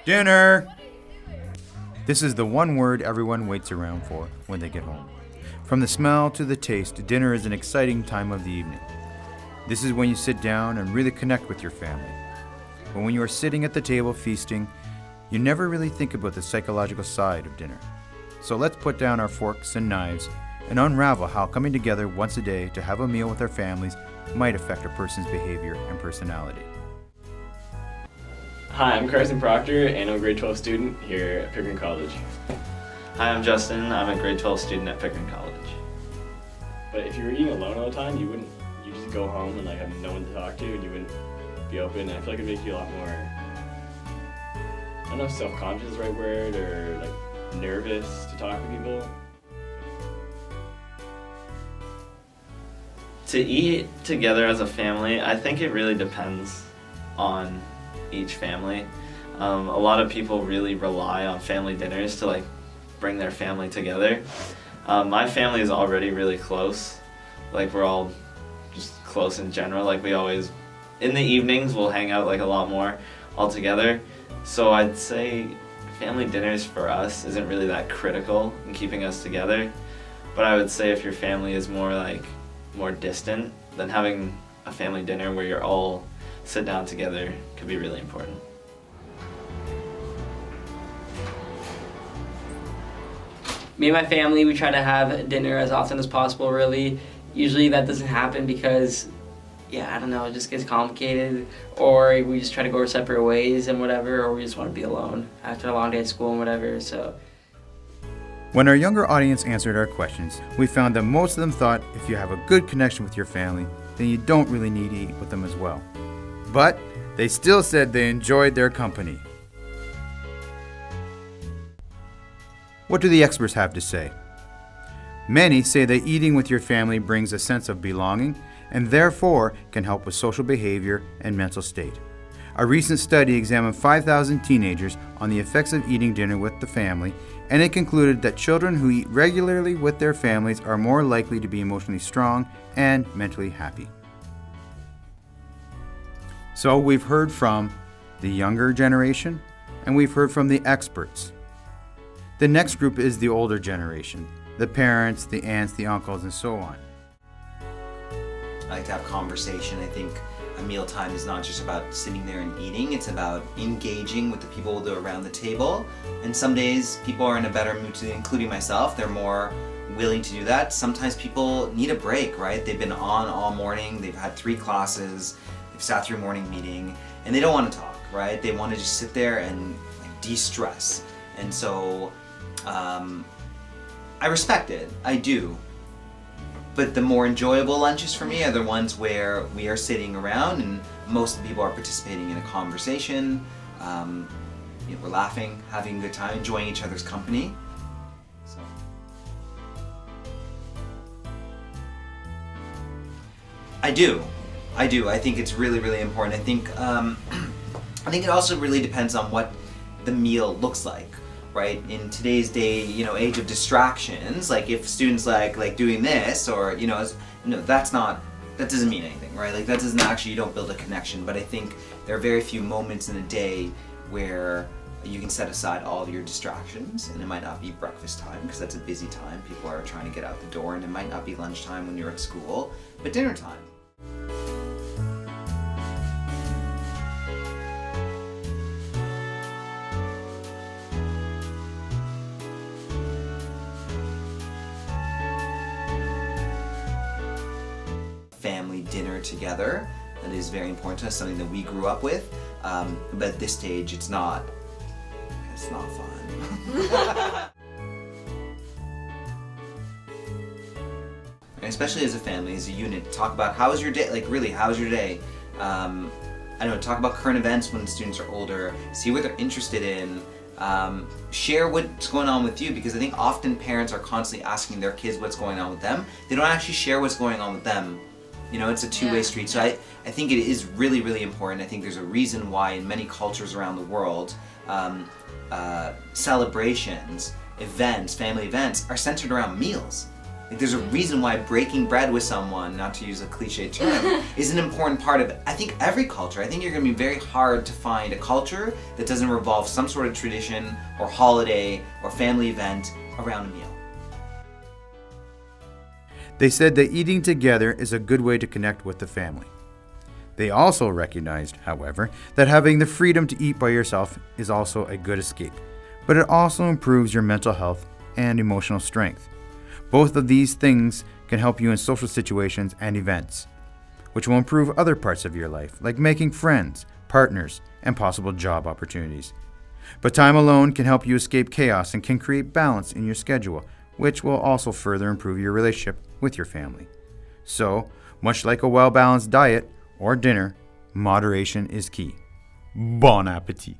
Dinner! This is the one word everyone waits around for when they get home. From the smell to the taste, dinner is an exciting time of the evening. This is when you sit down and really connect with your family. But when you are sitting at the table feasting, you never really think about the psychological side of dinner. So let's put down our forks and knives and unravel how coming together once a day to have a meal with our families might affect a person's behavior and personality. Hi, I'm Carson Proctor, and I'm a grade 12 student here at Pickering College. Hi, I'm Justin. I'm a grade 12 student at Pickering College. But if you were eating alone all the time, you just go home and have no one to talk to, and you wouldn't be open. And I feel like it'd make you a lot more, I don't know if self-conscious is the right word, or nervous to talk to people. To eat together as a family, I think it really depends on each family. A lot of people really rely on family dinners to bring their family together. My family is already really close. We're all just close in general. We always, in the evenings, we'll hang out a lot more all together. So I'd say family dinners for us isn't really that critical in keeping us together. But I would say if your family is more distant, then having a family dinner where you're all sit down together could be really important. Me and my family, we try to have dinner as often as possible, really. Usually that doesn't happen because, I don't know, it just gets complicated, or we just try to go our separate ways and whatever, or we just want to be alone after a long day at school and whatever, so. When our younger audience answered our questions, we found that most of them thought if you have a good connection with your family, then you don't really need to eat with them as well. But they still said they enjoyed their company. What do the experts have to say? Many say that eating with your family brings a sense of belonging and therefore can help with social behavior and mental state. A recent study examined 5,000 teenagers on the effects of eating dinner with the family, and it concluded that children who eat regularly with their families are more likely to be emotionally strong and mentally happy. So we've heard from the younger generation, and we've heard from the experts. The next group is the older generation, the parents, the aunts, the uncles, and so on. I like to have conversation. I think a mealtime is not just about sitting there and eating, it's about engaging with the people that are around the table. And some days people are in a better mood, including myself, they're more willing to do that. Sometimes people need a break, right? They've been on all morning, they've had 3 classes, they've sat through a morning meeting, and they don't want to talk, right? They want to just sit there and de-stress. And so I respect it, I do. But the more enjoyable lunches for me are the ones where we are sitting around and most of the people are participating in a conversation. We're laughing, having a good time, enjoying each other's company. So. I do. I think it's really, really important. I think it also really depends on what the meal looks like. Right, in today's day, age of distractions, if students like doing this, or that doesn't mean anything, right? That doesn't actually, you don't build a connection. But I think there are very few moments in a day where you can set aside all of your distractions, and it might not be breakfast time because that's a busy time. People are trying to get out the door, and it might not be lunchtime when you're at school, but dinner time. Family dinner together, that is very important to us, something that we grew up with, but at this stage it's not fun. Especially as a family, as a unit, talk about how was your day, really, how was your day? I don't know, talk about current events when students are older, see what they're interested in, share what's going on with you, because I think often parents are constantly asking their kids what's going on with them. They don't actually share what's going on with them. It's a two-way street. So I think it is really, really important. I think there's a reason why in many cultures around the world, celebrations, events, family events are centered around meals. Like, there's a reason why breaking bread with someone, not to use a cliche term, is an important part of, I think, every culture. I think you're going to be very hard to find a culture that doesn't revolve some sort of tradition or holiday or family event around a meal. They said that eating together is a good way to connect with the family. They also recognized, however, that having the freedom to eat by yourself is also a good escape, but it also improves your mental health and emotional strength. Both of these things can help you in social situations and events, which will improve other parts of your life, like making friends, partners, and possible job opportunities. But time alone can help you escape chaos and can create balance in your schedule, which will also further improve your relationship with your family. So, much like a well-balanced diet or dinner, moderation is key. Bon appetit!